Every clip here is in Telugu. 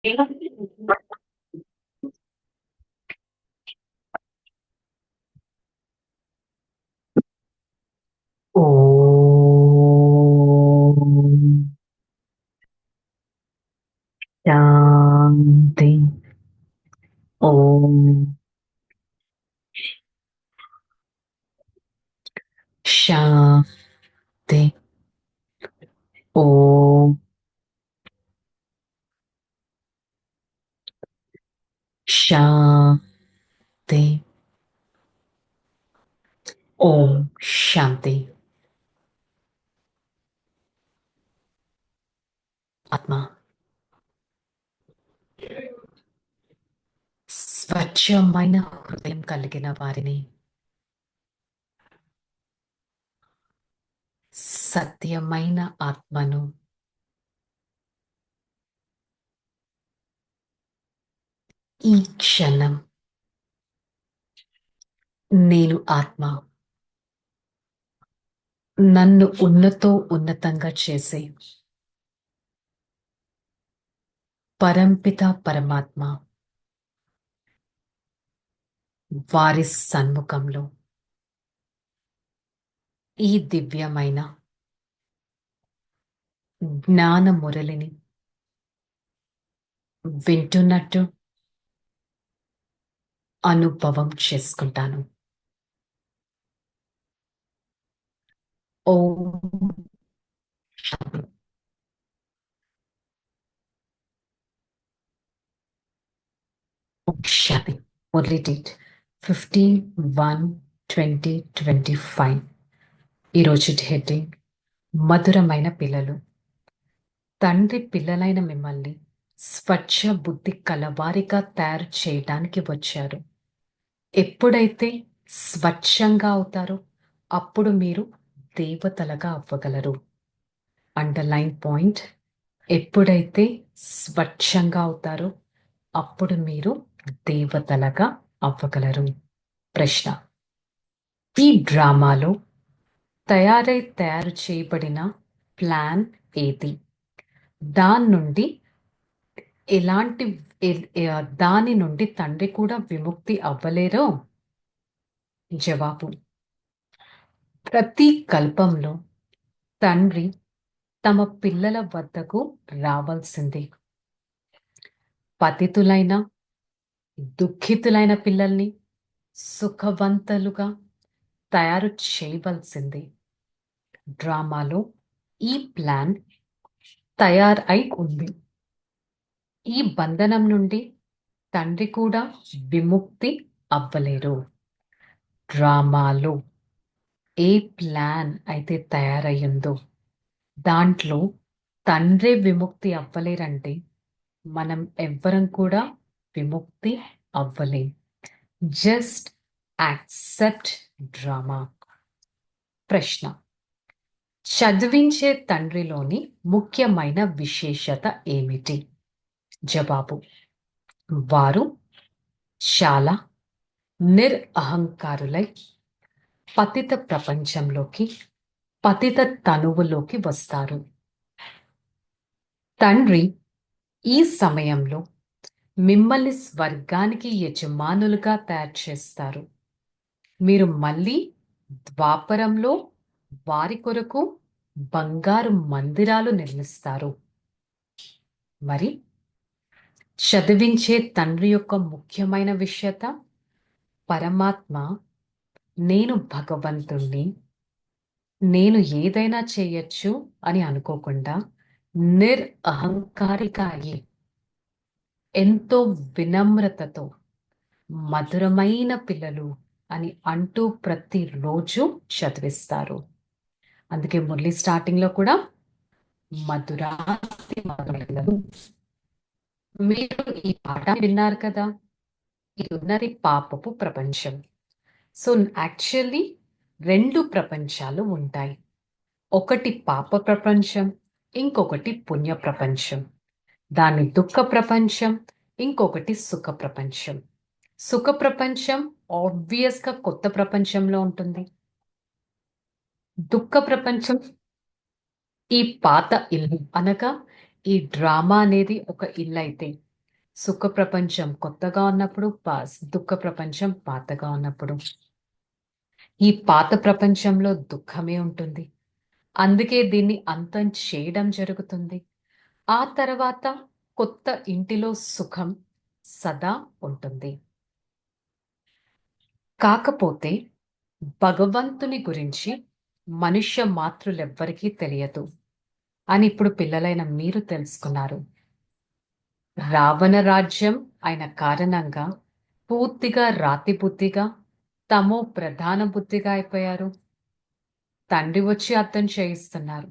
ఓం శాంతి. ఓం శాంతి. ఓం శాంతి. ఓం శాంతి. ఆత్మ స్వచ్ఛమైన హృదయం కలిగిన వారిని, సత్యమైన ఆత్మను, ఈ క్షణం నేను ఆత్మ, నన్ను ఉన్నతంగా చేసే పరంపిత పరమాత్మ వారి సన్ముఖంలో ఈ దివ్యమైన జ్ఞాన మురళిని వింటున్నట్టు అనుభవం చేసుకుంటాను. ఓం శాంతి. ఓం శాంతి. మురళి డేట్ 15/1/2025. ఈరోజు హెడ్డింగ్ మధురమైన పిల్లలు. తండ్రి పిల్లలైన మిమ్మల్ని స్వచ్ఛ బుద్ధి కలవారిగా తయారు చేయడానికి వచ్చారు. ఎప్పుడైతే స్వచ్ఛంగా అవుతారో అప్పుడు మీరు దేవతలుగా అవ్వగలరు. అండర్లైన్ పాయింట్: ఎప్పుడైతే స్వచ్ఛంగా అవుతారో అప్పుడు మీరు దేవతలుగా అవ్వగలరు. ప్రశ్న: ఈ డ్రామాలో తయారు చేయబడిన ప్లాన్ ఏది? దాని నుండి ఎలాంటి దాని నుండి తండ్రి కూడా విముక్తి అవ్వలేరో? జవాబు: ప్రతి కల్పంలో తండ్రి తమ పిల్లల వద్దకు రావాల్సిందే. పతితులైన దుఃఖితులైన పిల్లల్ని సుఖవంతులుగా తయారు చేయవలసిందే. డ్రామాలో ఈ ప్లాన్ తయారై ఉంది. ఈ బంధనం నుండి తండ్రి కూడా విముక్తి అవ్వలేరు. డ్రామాలో ఏ ప్లాన్ అయితే తయారయ్యిందో దాంట్లో తండ్రే విముక్తి అవ్వలేరంటే మనం ఎవ్వరం కూడా విముక్తి అవ్వలేం. Just accept drama. ప్రశ్న: చదివించే తండ్రిలోని ముఖ్యమైన విశేషత ఏమిటి? జవాబు: వారు చాలా నిరహంకారులై పతిత ప్రపంచంలోకి, పతిత తనువులోకి వస్తారు. తండ్రి ఈ సమయంలో మిమ్మల్ని స్వర్గానికి యజమానులుగా తయారు చేస్తారు. మీరు మళ్ళీ ద్వాపరంలో వారి కొరకు బంగారు మందిరాలు నిర్మిస్తారు. మరి చదివించే తండ్రి యొక్క ముఖ్యమైన విషయత: పరమాత్మ నేను భగవంతుణ్ణి, నేను ఏదైనా చేయొచ్చు అని అనుకోకుండా నిరహంకారిగా అయ్యి ఎంతో వినమ్రతతో మధురమైన పిల్లలు అని అంటూ ప్రతిరోజు చదివిస్తారు. అందుకే మురళి స్టార్టింగ్ లో కూడా మధురాతి మధుర పిల్లలు. మీరు ఈ పాఠాన్ని విన్నారు కదా, ఇది ఉన్నది పాపపు ప్రపంచం. సో యాక్చువల్లీ 2 ప్రపంచాలు ఉంటాయి. ఒకటి పాప ప్రపంచం, ఇంకొకటి పుణ్య ప్రపంచం. దాని దుఃఖ ప్రపంచం, ఇంకొకటి సుఖ ప్రపంచం. సుఖ ప్రపంచం ఆబ్వియస్ గా కొత్త ప్రపంచంలో ఉంటుంది. దుఃఖ ప్రపంచం ఈ పాత ఇల్లు. అనగా ఈ డ్రామా అనేది ఒక ఇల్లు అయితే సుఖ ప్రపంచం కొత్తగా ఉన్నప్పుడు, దుఃఖ ప్రపంచం పాతగా ఉన్నప్పుడు. ఈ పాత ప్రపంచంలో దుఃఖమే ఉంటుంది. అందుకే దీన్ని అంతం చేయడం జరుగుతుంది. ఆ తర్వాత కొత్త ఇంటిలో సుఖం సదా ఉంటుంది. కాకపోతే భగవంతుని గురించి మనుష్య మాతృలెవ్వరికీ తెలియదు అని ఇప్పుడు పిల్లలైన మీరు తెలుసుకున్నారు. రావణ రాజ్యం అయిన కారణంగా పూర్తిగా రాతి బుద్ధిగా, తమో ప్రధాన బుద్ధిగా అయిపోయారు. తండ్రి వచ్చి అర్థం చేయిస్తున్నారు.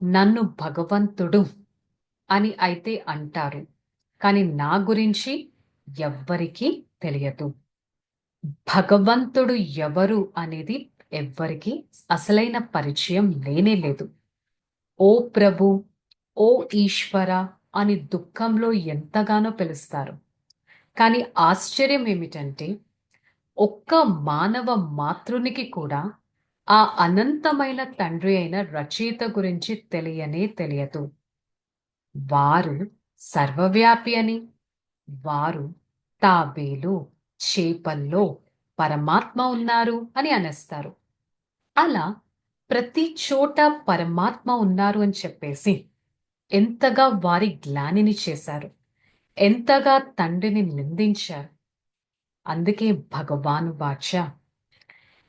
నన్ను భగవంతుడు అని అయితే అంటారు. కానీ నా గురించి ఎవ్వరికీ తెలియదు. భగవంతుడు ఎవరు అనేది ఎవ్వరికీ అసలైన పరిచయం లేనే లేదు. ఓ ప్రభు, ఓ ఈశ్వర అని దుఃఖంలో ఎంతగానో పిలుస్తారు. కానీ ఆశ్చర్యం ఏమిటంటే ఒక్క మానవ మాతృనికి కూడా ఆ అనంతమైన తండ్రి అయిన రచయిత గురించి తెలియనే తెలియదు. వారు సర్వవ్యాపి అని, వారు తాబేలు చేపల్లో పరమాత్మ ఉన్నారు అని అనేస్తారు. అలా ప్రతి చోట పరమాత్మ ఉన్నారు అని చెప్పేసి ఎంతగా వారి గ్లానిని చేశారు, ఎంతగా తండ్రిని నిందించారు. అందుకే భగవాను వాచ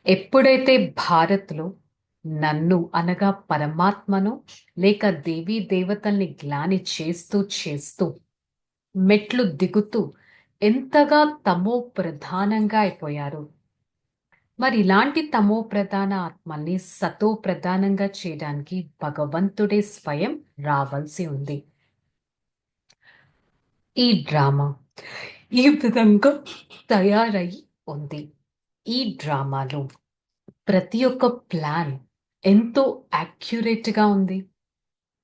ఎప్పుడైతే భారత్లో నన్ను అనగా పరమాత్మను లేక దేవీ దేవతల్ని గ్లాని చేస్తూ చేస్తూ మెట్లు దిగుతూ ఎంతగా తమో ప్రధానంగా అయిపోయారు. మరి ఇలాంటి తమో ప్రధాన ఆత్మల్ని సతో ప్రధానంగా చేయడానికి భగవంతుడే స్వయం రావాల్సి ఉంది. ఈ డ్రామా ఈ విధంగా తయారై ఉంది. ఈ డ్రామాలో ప్రతి ఒక్క ప్లాన్ ఎంతో యాక్యురేట్గా ఉంది.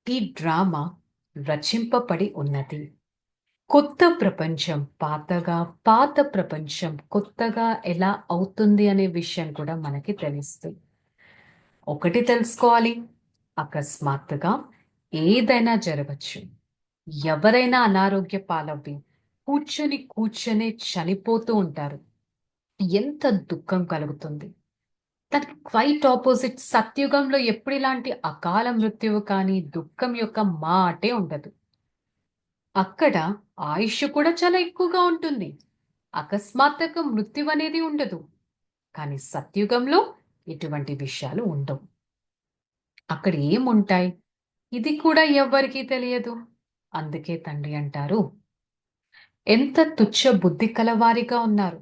ఈ డ్రామా రచింపబడి ఉన్నది. కొత్త ప్రపంచం పాతగా, పాత ప్రపంచం కొత్తగా ఎలా అవుతుంది అనే విషయం కూడా మనకి తెలుస్తుంది. ఒకటి తెలుసుకోవాలి, అకస్మాత్తుగా ఏదైనా జరగచ్చు. ఎవరైనా అనారోగ్య పాలవ్వి కూర్చొని చనిపోతూ ఉంటారు. ఎంత దుఃఖం కలుగుతుంది. దానికి క్వైట్ ఆపోజిట్ సత్యుగంలో ఎప్పుడు ఇలాంటి అకాల మృత్యువు కానీ దుఃఖం యొక్క మాటే ఉండదు. అక్కడ ఆయుష్ కూడా చాలా ఎక్కువగా ఉంటుంది. అకస్మాత్తుగా మృత్యు అనేది ఉండదు. కానీ సత్యుగంలో ఇటువంటి విషయాలు ఉండవు. అక్కడ ఏముంటాయి ఇది కూడా ఎవ్వరికీ తెలియదు. అందుకే తండ్రి అంటారు, ఎంత తుచ్చ బుద్ధి కలవారిగా ఉన్నారు,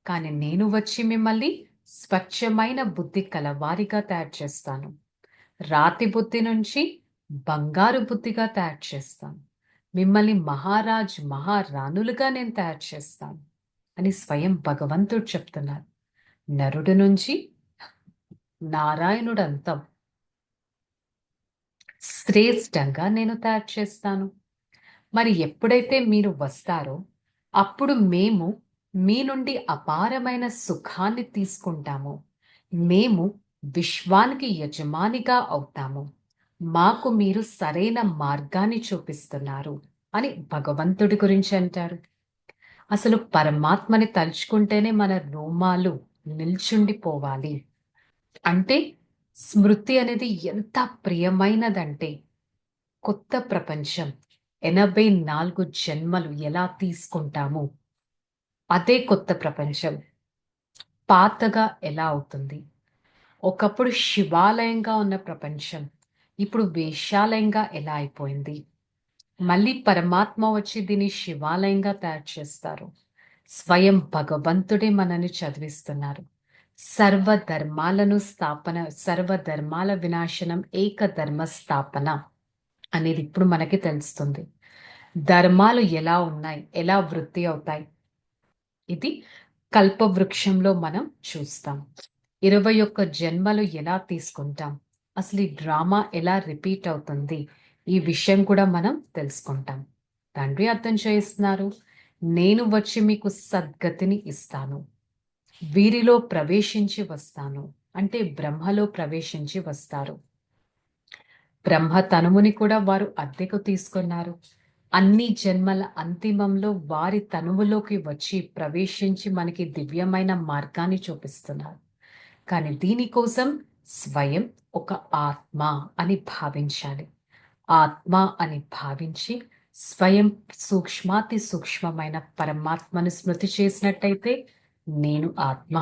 కానీ నేను వచ్చి మిమ్మల్ని స్వచ్ఛమైన బుద్ధి కలవారిగా తయారు చేస్తాను. రాతి బుద్ధి నుంచి బంగారు బుద్ధిగా తయారు చేస్తాను. మిమ్మల్ని మహారాజ్ మహారాణులుగా నేను తయారు చేస్తాను అని స్వయం భగవంతుడు చెప్తున్నారు. నరుడు నుంచి నారాయణుడు అంతం శ్రేష్టంగా నేను తయారు చేస్తాను. మరి ఎప్పుడైతే మీరు వస్తారో అప్పుడు మేము మీ నుండి అపారమైన సుఖాన్ని తీసుకుంటాము. మేము విశ్వానికి యజమానిగా అవుతాము. మాకు మీరు సరైన మార్గాన్ని చూపిస్తున్నారు అని భగవంతుడి గురించి అంటారు. అసలు పరమాత్మని తలుచుకుంటేనే మన రోమాలు నిల్చుండిపోవాలి. అంటే స్మృతి అనేది ఎంత ప్రియమైనదంటే కొత్త ప్రపంచం 84 జన్మలు ఎలా తీసుకుంటాము అదే కొత్త ప్రపంచం పాతగా ఎలా అవుతుంది. ఒకప్పుడు శివాలయంగా ఉన్న ప్రపంచం ఇప్పుడు వేశ్యాలయంగా ఎలా అయిపోయింది. మళ్ళీ పరమాత్మ వచ్చి దీన్ని శివాలయంగా తయారు చేస్తారు. స్వయం భగవంతుడే మనని చదివిస్తున్నారు. సర్వధర్మాల వినాశనం ఏక ధర్మ స్థాపన అనేది ఇప్పుడు మనకి తెలుస్తుంది. ధర్మాలు ఎలా ఉన్నాయి, ఎలా వృద్ధి అవుతాయి, ఇది కల్పవృక్షంలో మనం చూస్తాం. 21 జన్మలు ఎలా తీసుకుంటాం, అసలు ఈ డ్రామా ఎలా రిపీట్ అవుతుంది, ఈ విషయం కూడా మనం తెలుసుకుంటాం. తండ్రి అర్థం చేస్తున్నారు, నేను వచ్చి మీకు సద్గతిని ఇస్తాను. వీరిలో ప్రవేశించి వస్తాను అంటే బ్రహ్మలో ప్రవేశించి వస్తారు. బ్రహ్మ తనువుని కూడా వారు అద్దెకు తీసుకున్నారు. అన్ని జన్మల అంతిమంలో వారి తనువులోకి వచ్చి ప్రవేశించి మనకి దివ్యమైన మార్గాన్ని చూపిస్తున్నారు. కానీ దీనికోసం స్వయం ఒక ఆత్మ అని భావించాలి. ఆత్మ అని భావించి స్వయం సూక్ష్మాతి సూక్ష్మమైన పరమాత్మను స్మృతి చేసినట్టయితే నేను ఆత్మ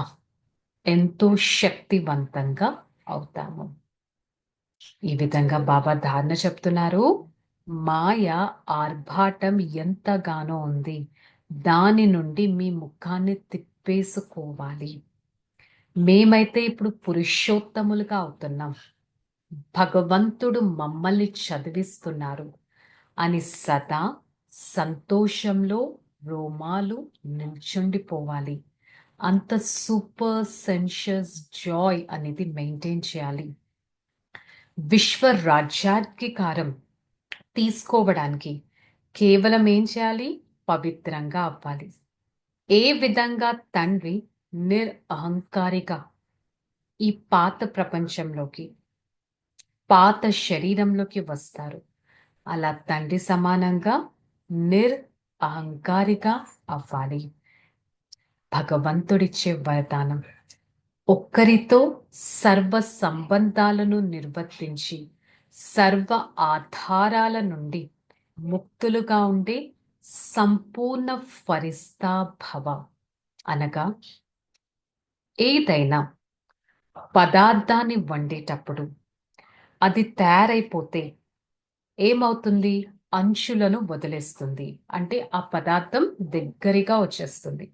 ఎంతో శక్తివంతంగా అవుతాము. ఈ విధంగా బాబా ధారణ చెప్తున్నారు. మాయ ఆర్భాటం ఎంతగానో ఉంది, దాని నుండి మీ ముఖాన్ని తిప్పేసుకోవాలి. మేమైతే ఇప్పుడు పురుషోత్తములుగా అవుతున్నాం, భగవంతుడు మమ్మల్ని చదివిస్తున్నారు అని సదా సంతోషంలో రోమాలు నిల్చుండిపోవాలి. అంత సూపర్ సెన్షియస్ జాయ్ అనేది మెయింటైన్ చేయాలి. విశ్వ రాజ్యాధికారం తీసుకోవడానికి కేవలం ఏం చేయాలి? పవిత్రంగా అవ్వాలి. ఏ విధంగా తండ్రి నిరహంకారిగా ఈ పాత ప్రపంచంలోకి, పాత శరీరంలోకి వస్తారు, అలా తండ్రి సమానంగా అహంకారిగా అవ్వాలి. భగవంతుడిచ్చే వరదానం ఒక్కరితో సర్వ సంబంధాలను నిర్వర్తించి సర్వ ఆధారాల నుండి ముక్తులుగా ఉండే సంపూర్ణ ఫరిస్తా భవ. అనగా ఏదైనా పదార్థాన్ని వండేటప్పుడు అది తయారైపోతే ఏమవుతుంది? అంచులను వదిలేస్తుంది, అంటే ఆ పదార్థం దగ్గరగా వచ్చేస్తుంది.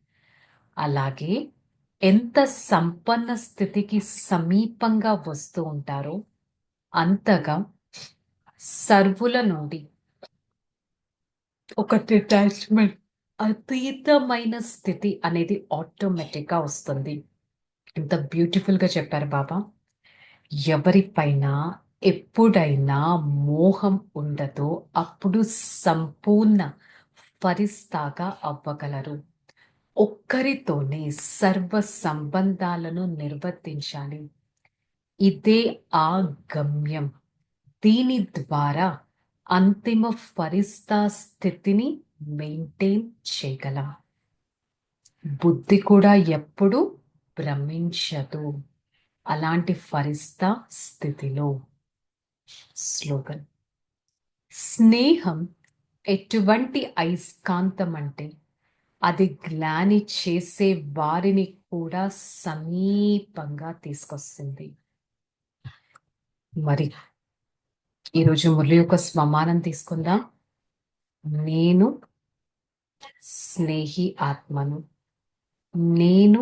అలాగే ఎంత సంపన్న స్థితికి సమీపంగా వస్తూ ఉంటారో అంతగా సర్వుల నుండి ఒక డిటాచ్మెంట్, అతీతమైన స్థితి అనేది ఆటోమేటిక్గా వస్తుంది. ఎంత బ్యూటిఫుల్గా చెప్పారు బాబా. ఎవరిపైన ఎప్పుడైనా మోహం ఉండదో అప్పుడు సంపూర్ణ ఫరిస్తాగా అవ్వగలరు. ఒక్కరితోనే సర్వ సంబంధాలను నిర్వర్తించాలి. ఇదే ఆ గమ్యం. దీని ద్వారా అంతిమ ఫరిస్తా స్థితిని మెయింటైన్ చేయగలం. బుద్ధి కూడా ఎప్పుడు భ్రమించదు అలాంటి ఫరిస్తా స్థితిలో. స్లోగన్: స్నేహం ఎటువంటి అయస్కాంతం అంటే అది గ్లాని చేసే వారిని కూడా సమీపంగా తీసుకొస్తుంది. మరి ఈరోజు మురళి యొక్క స్వమానం తీసుకుందాం. నేను స్నేహి ఆత్మను, నేను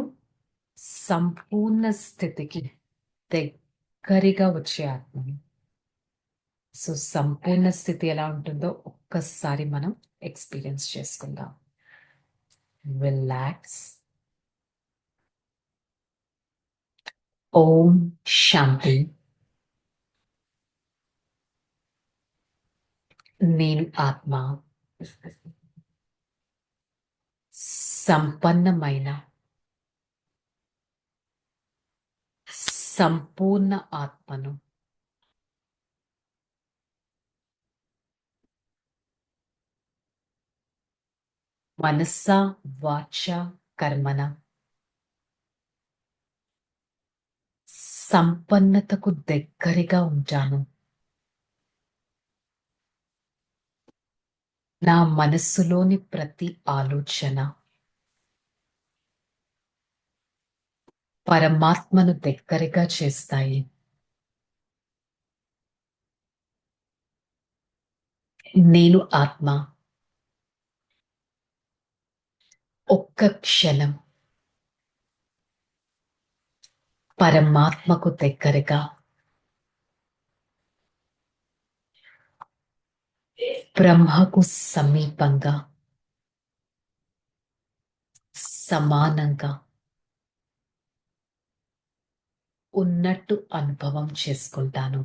సంపూర్ణ స్థితికి దగ్గరగా వచ్చే ఆత్మని. సో సంపూర్ణ స్థితి ఎలా ఉంటుందో ఒక్కసారి మనం ఎక్స్పీరియన్స్ చేసుకుందాం. రిలాక్స్. ఓం శాంతి. నేను ఆత్మ సంపన్నమైన సంపూర్ణ ఆత్మను. మనస్స వాచ కర్మన సంపన్నతకు దగ్గరగా ఉంటాను. నా మనస్సులోని ప్రతి ఆలోచన పరమాత్మను దగ్గరగా చేస్తాయి. నేను ఆత్మ ఒక్క క్షణం పరమాత్మకు దగ్గరగా, బ్రహ్మకు సమీపంగా, సమానంగా ఉన్నట్టు అనుభవం చేసుకుంటాను.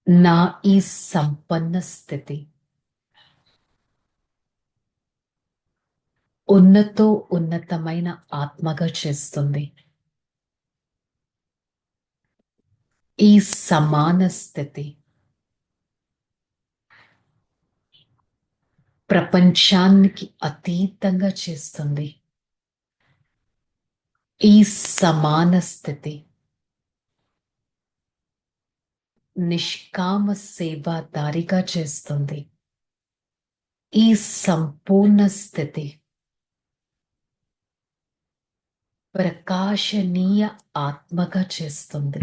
నా ఈ సంపన్న స్థితి ఉన్నతమైన ఆత్మగా చేస్తుంది. ఈ సమాన స్థితి ప్రపంచానికి అతీతంగా చేస్తుంది. ఈ సమాన స్థితి నిష్కామ సేవాదారిగా చేస్తుంది. ఈ సంపూర్ణ స్థితి ప్రకాశనీయ ఆత్మగా చేస్తుంది.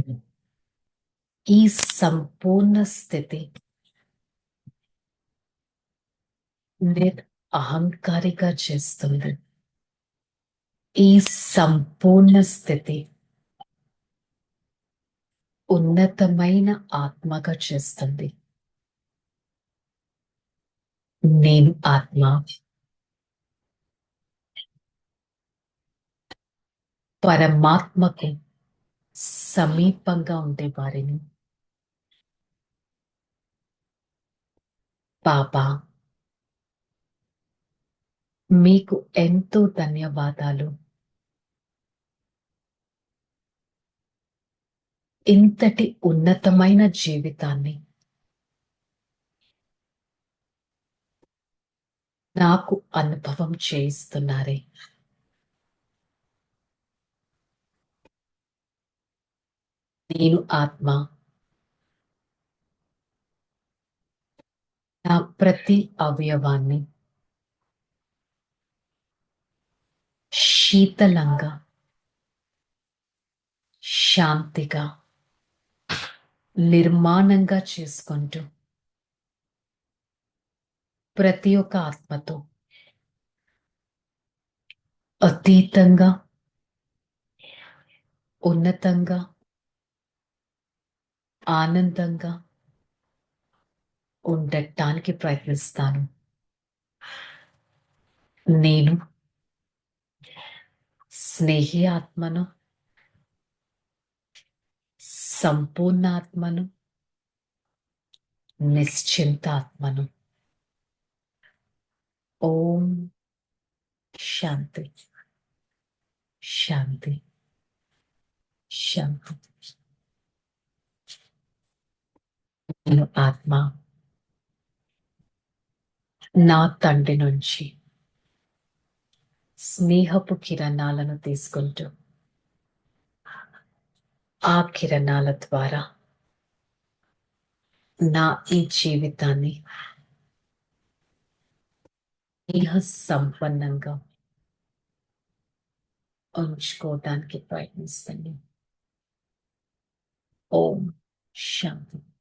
ఈ సంపూర్ణ స్థితి అహంకారిగా చేస్తుంది. ఈ సంపూర్ణ స్థితి ఉన్నతమైన ఆత్మగా చేస్తుంది. నేను ఆత్మ. పరమాత్మకు సమీపంగా ఉండే వారిని బాబా మీకు ఎంతో ధన్యవాదాలు. ఇంతటి ఉన్నతమైన జీవితాన్ని నాకు అనుభవం చేయిస్తున్నారే. నేను ఆత్మ. నా ప్రతి అవయవాన్ని శీతలంగా, శాంతిగా, నిర్మాణంగా చేసుకుంటూ ప్రతి ఒక్క ఆత్మతో అతీతంగా, ఉన్నతంగా, ఆనందంగా ఉండటానికి ప్రయత్నిస్తాను. నేను స్నేహి ఆత్మను, సంపూర్ణ ఆత్మను, నిశ్చింత ఆత్మను. ఓం శాంతి, శాంతి, శాంతి. నేను ఆత్మ నా తండ్రి నుంచి స్నేహపు కిరణాలను తీసుకుంటూ ఆ కిరణాల ద్వారా నా ఈ జీవితాన్ని స్నేహ సంపన్నంగా ఉంచుకోవడానికి ప్రయత్నిస్తాను. ఓం శాంతి.